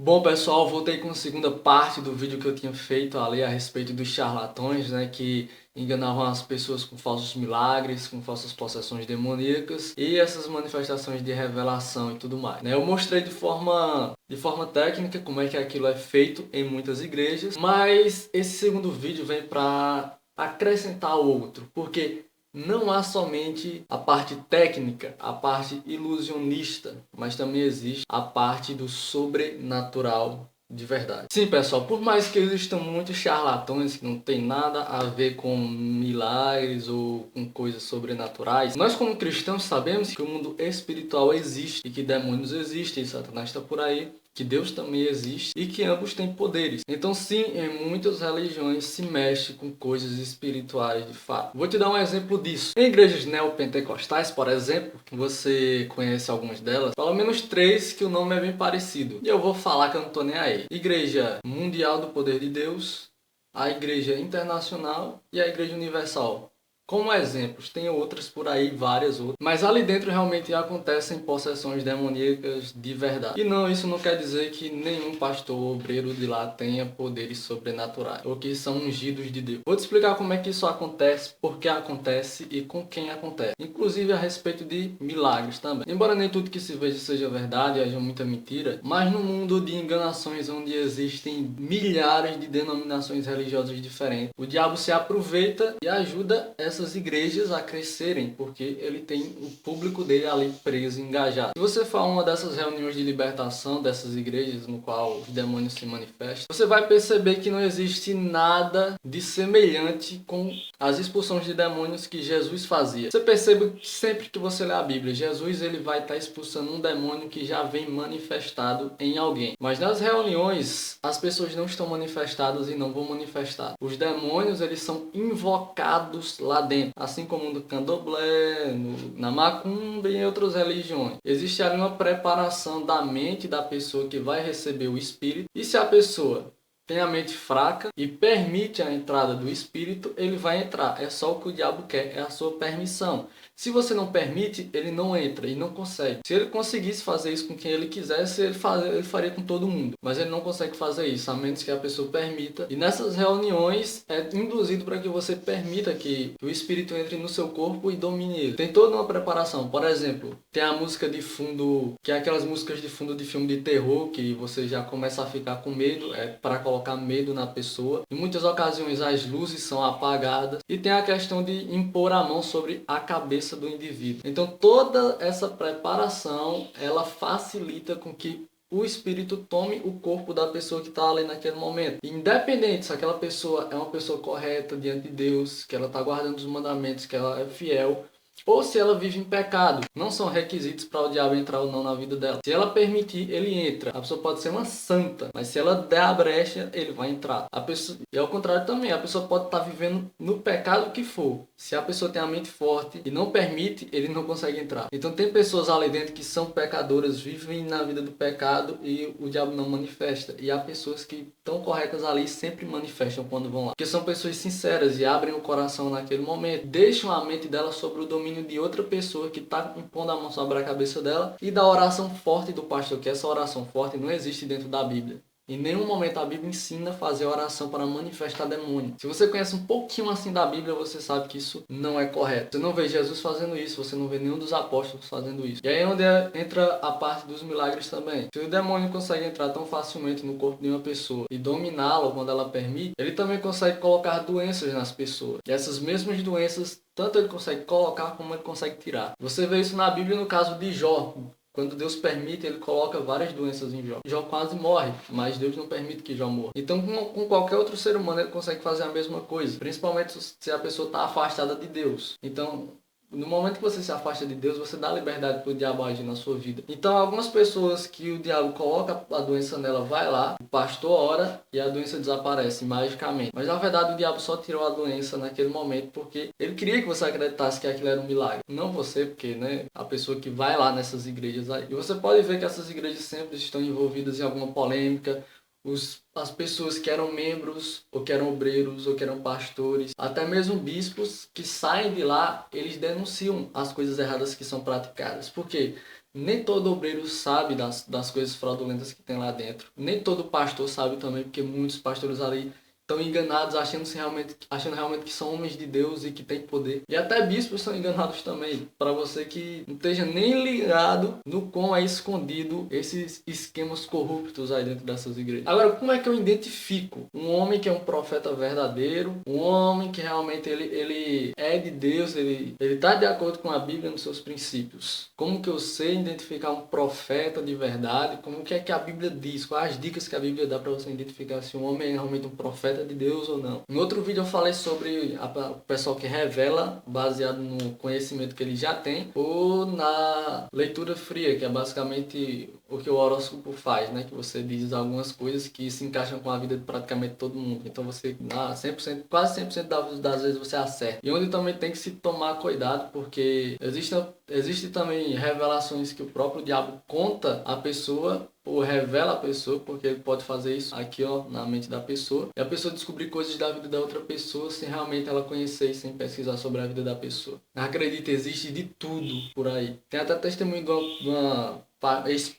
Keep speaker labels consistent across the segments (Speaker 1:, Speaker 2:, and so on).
Speaker 1: Bom, pessoal, voltei com a segunda parte do vídeo que eu tinha feito ali a respeito dos charlatões, né, que enganavam as pessoas com falsos milagres, com falsas possessões demoníacas e essas manifestações de revelação e tudo mais, né? Eu mostrei de forma técnica como é que aquilo é feito em muitas igrejas, mas esse segundo vídeo vem para acrescentar outro, porque não há somente a parte técnica, a parte ilusionista, mas também existe a parte do sobrenatural de verdade. Sim, pessoal, por mais que existam muitos charlatões que não tem nada a ver com milagres ou com coisas sobrenaturais, nós como cristãos sabemos que o mundo espiritual existe e que demônios existem, Satanás está por aí, que Deus também existe e que ambos têm poderes. Então sim, em muitas religiões se mexe com coisas espirituais de fato. Vou te dar um exemplo disso. Em igrejas neopentecostais, por exemplo, você conhece algumas delas, pelo menos três que o nome é bem parecido. E eu vou falar que eu não tô nem aí. Igreja Mundial do Poder de Deus, a Igreja Internacional e a Igreja Universal. Como exemplos, tem outras por aí, várias outras. Mas ali dentro realmente acontecem possessões demoníacas de verdade. E não, isso não quer dizer que nenhum pastor ou obreiro de lá tenha poderes sobrenaturais. Ou que são ungidos de Deus. Vou te explicar como é que isso acontece, por que acontece e com quem acontece. Inclusive a respeito de milagres também. Embora nem tudo que se veja seja verdade, haja muita mentira. Mas no mundo de enganações onde existem milhares de denominações religiosas diferentes, o diabo se aproveita e ajuda essas igrejas a crescerem, porque ele tem o público dele ali preso, engajado. Se você for a uma dessas reuniões de libertação dessas igrejas no qual os demônios se manifestam, você vai perceber que não existe nada de semelhante com as expulsões de demônios que Jesus fazia. Você percebe que sempre que você lê a Bíblia, Jesus ele vai estar expulsando um demônio que já vem manifestado em alguém. Mas nas reuniões, as pessoas não estão manifestadas e não vão manifestar. Os demônios eles são invocados lá dentro, assim como no candomblé, na macumba e em outras religiões. Existe ali uma preparação da mente da pessoa que vai receber o espírito, e se a pessoa tem a mente fraca e permite a entrada do espírito, ele vai entrar. É só o que o diabo quer, é a sua permissão. Se você não permite, ele não entra e não consegue. Se ele conseguisse fazer isso com quem ele quisesse, ele faria com todo mundo. Mas ele não consegue fazer isso, a menos que a pessoa permita. E nessas reuniões é induzido para que você permita que o espírito entre no seu corpo e domine ele. Tem toda uma preparação. Por exemplo, tem a música de fundo, que é aquelas músicas de fundo de filme de terror, que você já começa a ficar com medo, é para colocar medo na pessoa. Em muitas ocasiões as luzes são apagadas e tem a questão de impor a mão sobre a cabeça do indivíduo. Então toda essa preparação ela facilita com que o espírito tome o corpo da pessoa que está ali naquele momento. Independente se aquela pessoa é uma pessoa correta diante de Deus, que ela está guardando os mandamentos, que ela é fiel, ou se ela vive em pecado. Não são requisitos para o diabo entrar ou não na vida dela. Se ela permitir, ele entra. A pessoa pode ser uma santa, mas se ela der a brecha, ele vai entrar. A pessoa... E ao contrário também, a pessoa pode estar vivendo no pecado que for. Se a pessoa tem a mente forte e não permite, ele não consegue entrar. Então tem pessoas ali dentro que são pecadoras, vivem na vida do pecado e o diabo não manifesta. E há pessoas que estão corretas ali e sempre manifestam quando vão lá. Porque são pessoas sinceras e abrem o coração naquele momento. Deixam a mente dela sobre o domínio de outra pessoa que está impondo a mão sobre a cabeça dela, e da oração forte do pastor, que essa oração forte não existe dentro da Bíblia. Em nenhum momento a Bíblia ensina a fazer oração para manifestar demônio. Se você conhece um pouquinho assim da Bíblia, você sabe que isso não é correto. Você não vê Jesus fazendo isso, você não vê nenhum dos apóstolos fazendo isso. E aí é onde entra a parte dos milagres também. Se o demônio consegue entrar tão facilmente no corpo de uma pessoa e dominá-la quando ela permite, ele também consegue colocar doenças nas pessoas. E essas mesmas doenças, tanto ele consegue colocar como ele consegue tirar. Você vê isso na Bíblia no caso de Jó. Quando Deus permite, ele coloca várias doenças em Jó. Jó quase morre, mas Deus não permite que Jó morra. Então, com qualquer outro ser humano, ele consegue fazer a mesma coisa. Principalmente se a pessoa está afastada de Deus. Então, no momento que você se afasta de Deus, você dá liberdade para o diabo agir na sua vida. Então, algumas pessoas que o diabo coloca a doença nela, vai lá, o pastor ora e a doença desaparece magicamente. Mas na verdade o diabo só tirou a doença naquele momento porque ele queria que você acreditasse que aquilo era um milagre. Não você, porque né, a pessoa que vai lá nessas igrejas aí. E você pode ver que essas igrejas sempre estão envolvidas em alguma polêmica. As pessoas que eram membros, ou que eram obreiros, ou que eram pastores, até mesmo bispos que saem de lá, eles denunciam as coisas erradas que são praticadas. Por quê? Nem todo obreiro sabe das coisas fraudulentas que tem lá dentro. Nem todo pastor sabe também, porque muitos pastores ali estão enganados, achando realmente que são homens de Deus e que têm poder. E até bispos são enganados também. Para você que não esteja nem ligado no quão é escondido esses esquemas corruptos aí dentro dessas igrejas. Agora, como é que eu identifico um homem que é um profeta verdadeiro, um homem que realmente ele é de Deus, ele está de acordo com a Bíblia nos seus princípios? Como que eu sei identificar um profeta de verdade? Como que é que a Bíblia diz? Quais as dicas que a Bíblia dá para você identificar se um homem é realmente um profeta de Deus ou não? Em outro vídeo eu falei sobre o pessoal que revela baseado no conhecimento que ele já tem ou na leitura fria, que é basicamente o que o horóscopo faz, né? Que você diz algumas coisas que se encaixam com a vida de praticamente todo mundo. Então você dá 100%, quase 100% das vezes você acerta. E onde também tem que se tomar cuidado, porque existe também revelações que o próprio diabo conta à pessoa ou revela a pessoa, porque ele pode fazer isso aqui, ó, na mente da pessoa, e a pessoa descobrir coisas da vida da outra pessoa sem realmente ela conhecer e sem pesquisar sobre a vida da pessoa. Acredita, existe de tudo por aí. Tem até testemunho de uma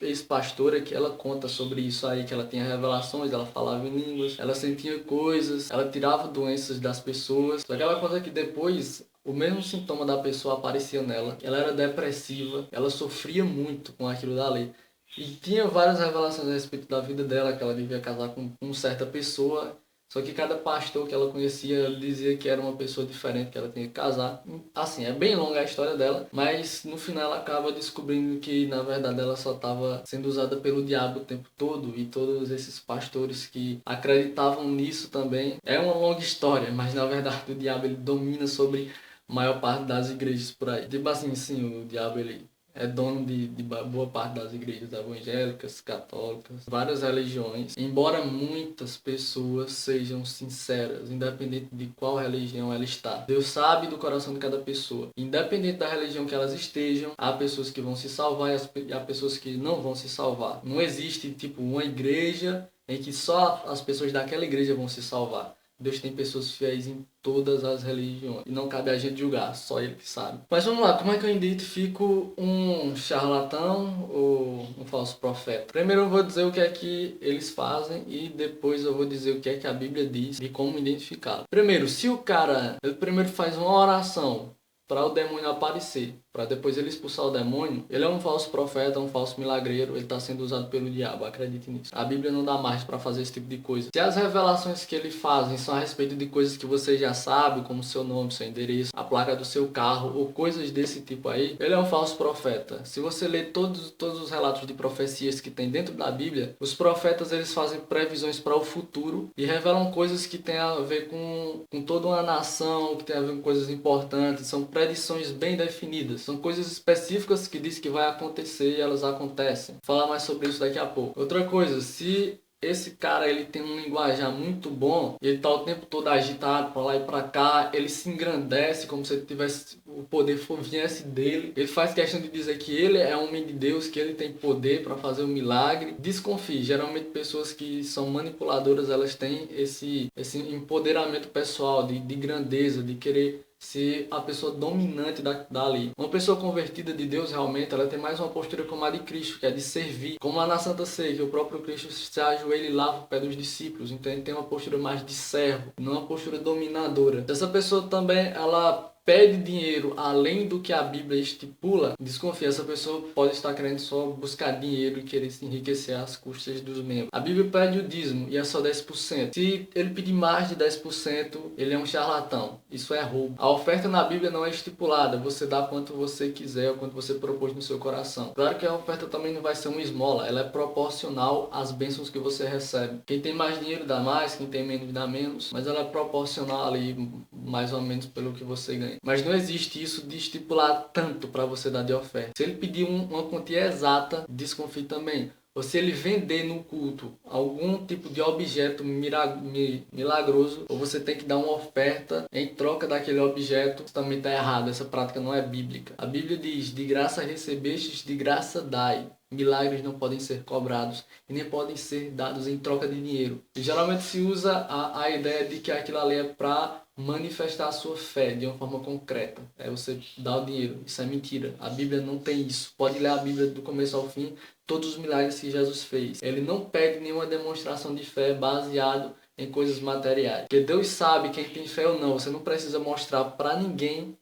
Speaker 1: ex-pastora que ela conta sobre isso aí, que ela tinha revelações, ela falava em línguas, ela sentia coisas, ela tirava doenças das pessoas. Só que ela conta que depois o mesmo sintoma da pessoa aparecia nela. Ela era depressiva, ela sofria muito com aquilo dali. E tinha várias revelações a respeito da vida dela, que ela devia casar com uma certa pessoa. Só que cada pastor que ela conhecia dizia que era uma pessoa diferente, que ela tinha que casar. Assim, é bem longa a história dela, mas no final ela acaba descobrindo que na verdade ela só estava sendo usada pelo diabo o tempo todo. E todos esses pastores que acreditavam nisso também. É uma longa história, mas na verdade o diabo ele domina sobre a maior parte das igrejas por aí. Tipo assim, sim, o diabo ele é dono de boa parte das igrejas evangélicas, católicas, várias religiões. Embora muitas pessoas sejam sinceras, independente de qual religião ela está. Deus sabe do coração de cada pessoa. Independente da religião que elas estejam, há pessoas que vão se salvar e há pessoas que não vão se salvar. Não existe, tipo, uma igreja em que só as pessoas daquela igreja vão se salvar. Deus tem pessoas fiéis em todas as religiões. E não cabe a gente julgar, só Ele que sabe. Mas vamos lá, como é que eu identifico um charlatão ou um falso profeta? Primeiro eu vou dizer o que é que eles fazem e depois eu vou dizer o que é que a Bíblia diz e como identificá-lo. Primeiro, se o cara, ele primeiro faz uma oração para o demônio aparecer, para depois ele expulsar o demônio, ele é um falso profeta, um falso milagreiro, ele está sendo usado pelo diabo, acredite nisso. A Bíblia não dá mais para fazer esse tipo de coisa. Se as revelações que ele fazem são a respeito de coisas que você já sabe, como seu nome, seu endereço, a placa do seu carro, ou coisas desse tipo aí, ele é um falso profeta. Se você ler todos os relatos de profecias que tem dentro da Bíblia, os profetas eles fazem previsões para o futuro e revelam coisas que tem a ver com toda uma nação, que tem a ver com coisas importantes, são predições bem definidas. São coisas específicas que diz que vai acontecer e elas acontecem. Vou falar mais sobre isso daqui a pouco. Outra coisa, se esse cara ele tem um linguajar muito bom, ele tá o tempo todo agitado para lá e para cá, ele se engrandece como se ele tivesse o poder viesse dele. Ele faz questão de dizer que ele é homem de Deus, que ele tem poder para fazer um milagre. Desconfie, geralmente pessoas que são manipuladoras, elas têm esse empoderamento pessoal de grandeza, de querer ser a pessoa dominante dali. Uma pessoa convertida de Deus realmente, ela tem mais uma postura como a de Cristo, que é de servir. Como lá na Santa Ceia, que o próprio Cristo se ajoelha e lava o pé dos discípulos. Então ele tem uma postura mais de servo, não uma postura dominadora. Essa pessoa também, ela pede dinheiro além do que a Bíblia estipula, desconfia, essa pessoa pode estar querendo só buscar dinheiro e querer se enriquecer às custas dos membros. A Bíblia pede o dízimo e é só 10%. Se ele pedir mais de 10%, ele é um charlatão. Isso é roubo. A oferta na Bíblia não é estipulada, você dá quanto você quiser ou quanto você propôs no seu coração. Claro que a oferta também não vai ser uma esmola, ela é proporcional às bênçãos que você recebe. Quem tem mais dinheiro dá mais, quem tem menos dá menos, mas ela é proporcional ali mais ou menos pelo que você ganha. Mas não existe isso de estipular tanto para você dar de oferta. Se ele pedir uma quantia exata, desconfie também. Ou se ele vender no culto algum tipo de objeto milagroso, ou você tem que dar uma oferta em troca daquele objeto, isso também está errado. Essa prática não é bíblica. A Bíblia diz, de graça recebestes, de graça dai. Milagres não podem ser cobrados e nem podem ser dados em troca de dinheiro. E geralmente se usa a ideia de que aquilo ali é para manifestar a sua fé de uma forma concreta. É você dar o dinheiro. Isso é mentira. A Bíblia não tem isso. Pode ler a Bíblia do começo ao fim, todos os milagres que Jesus fez. Ele não pede nenhuma demonstração de fé baseado em coisas materiais. Porque Deus sabe quem tem fé ou não. Você não precisa mostrar para ninguém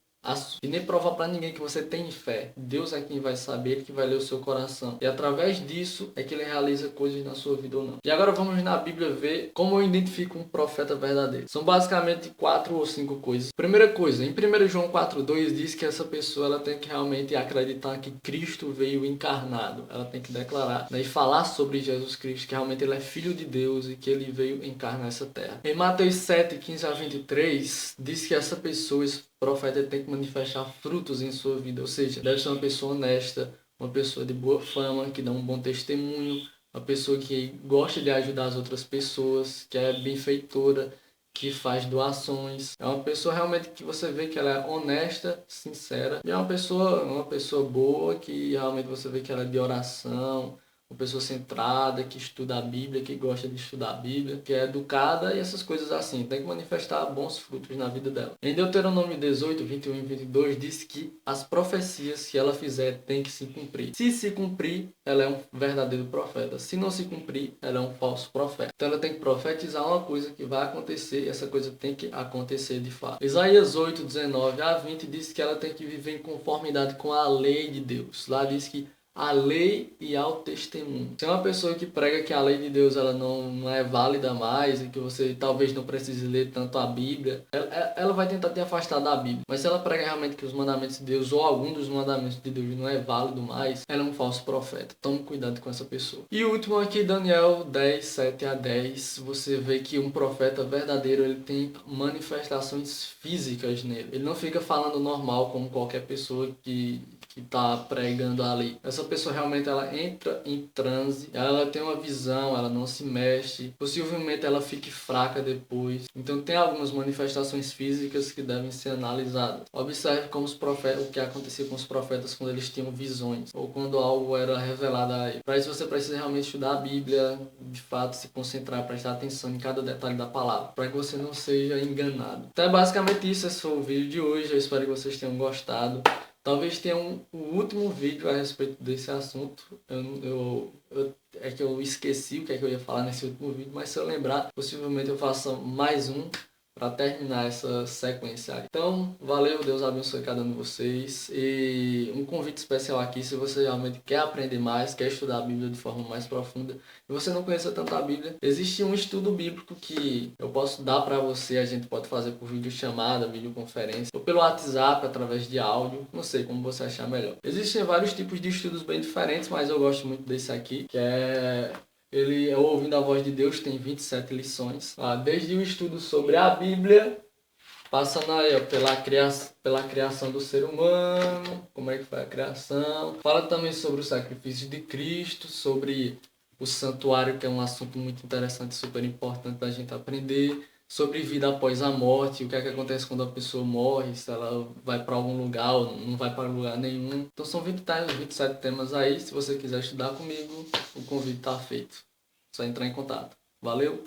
Speaker 1: e nem provar para ninguém que você tem fé. Deus é quem vai saber, Ele que vai ler o seu coração. E através disso é que Ele realiza coisas na sua vida ou não. E agora vamos na Bíblia ver como eu identifico um profeta verdadeiro. São basicamente 4 ou 5 coisas. Primeira coisa, em 1 João 4,2 diz que essa pessoa ela tem que realmente acreditar que Cristo veio encarnado. Ela tem que declarar, né, e falar sobre Jesus Cristo, que realmente Ele é Filho de Deus e que Ele veio encarnar essa terra. Em Mateus 7:15-23 diz que essa pessoa, o profeta, tem que manifestar frutos em sua vida, ou seja, deve ser uma pessoa honesta, uma pessoa de boa fama, que dá um bom testemunho, uma pessoa que gosta de ajudar as outras pessoas, que é benfeitora, que faz doações. É uma pessoa realmente que você vê que ela é honesta, sincera, e é uma pessoa boa, que realmente você vê que ela é de oração, uma pessoa centrada, que estuda a Bíblia, que gosta de estudar a Bíblia, que é educada e essas coisas assim. Tem que manifestar bons frutos na vida dela. Em Deuteronômio 18:21 e 22 diz que as profecias que ela fizer tem que se cumprir. Se se cumprir, ela é um verdadeiro profeta. Se não se cumprir, ela é um falso profeta. Então ela tem que profetizar uma coisa que vai acontecer e essa coisa tem que acontecer de fato. Isaías 8:19-20 diz que ela tem que viver em conformidade com a lei de Deus. Lá diz que a lei e ao testemunho. Se é uma pessoa que prega que a lei de Deus ela não é válida mais e que você talvez não precise ler tanto a Bíblia, ela vai tentar te afastar da Bíblia. Mas se ela prega realmente que os mandamentos de Deus ou algum dos mandamentos de Deus não é válido mais, ela é um falso profeta. Tome cuidado com essa pessoa. E o último aqui, Daniel 10:7-10, você vê que um profeta verdadeiro ele tem manifestações físicas nele. Ele não fica falando normal como qualquer pessoa que está pregando a lei. Essa pessoa realmente ela entra em transe, ela tem uma visão, ela não se mexe, possivelmente ela fique fraca depois. Então tem algumas manifestações físicas que devem ser analisadas. Observe como os profetas, o que acontecia com os profetas quando eles tinham visões ou quando algo era revelado a eles. Para isso você precisa realmente estudar a Bíblia, de fato se concentrar, prestar atenção em cada detalhe da palavra, para que você não seja enganado. Então é basicamente isso, esse foi o vídeo de hoje. Eu espero que vocês tenham gostado. Talvez tenha um último vídeo a respeito desse assunto. É que eu esqueci o que é que eu ia falar nesse último vídeo, mas se eu lembrar, possivelmente eu faça mais um para terminar essa sequência aí. Então, valeu, Deus abençoe cada um de vocês. E um convite especial aqui, se você realmente quer aprender mais, quer estudar a Bíblia de forma mais profunda, e você não conhece tanto a Bíblia, existe um estudo bíblico que eu posso dar para você. A gente pode fazer por videochamada, videoconferência, ou pelo WhatsApp, através de áudio, não sei como você achar melhor. Existem vários tipos de estudos bem diferentes, mas eu gosto muito desse aqui, que é... Ele é Ouvindo a Voz de Deus, tem 27 lições. Desde o estudo sobre a Bíblia, passando aí pela criação do ser humano, como é que foi a criação. Fala também sobre o sacrifício de Cristo, sobre o santuário, que é um assunto muito interessante, super importante da gente aprender. Sobre vida após a morte, o que é que acontece quando a pessoa morre, se ela vai para algum lugar ou não vai para lugar nenhum. Então são 27 temas aí. Se você quiser estudar comigo, o convite está feito. É só entrar em contato. Valeu!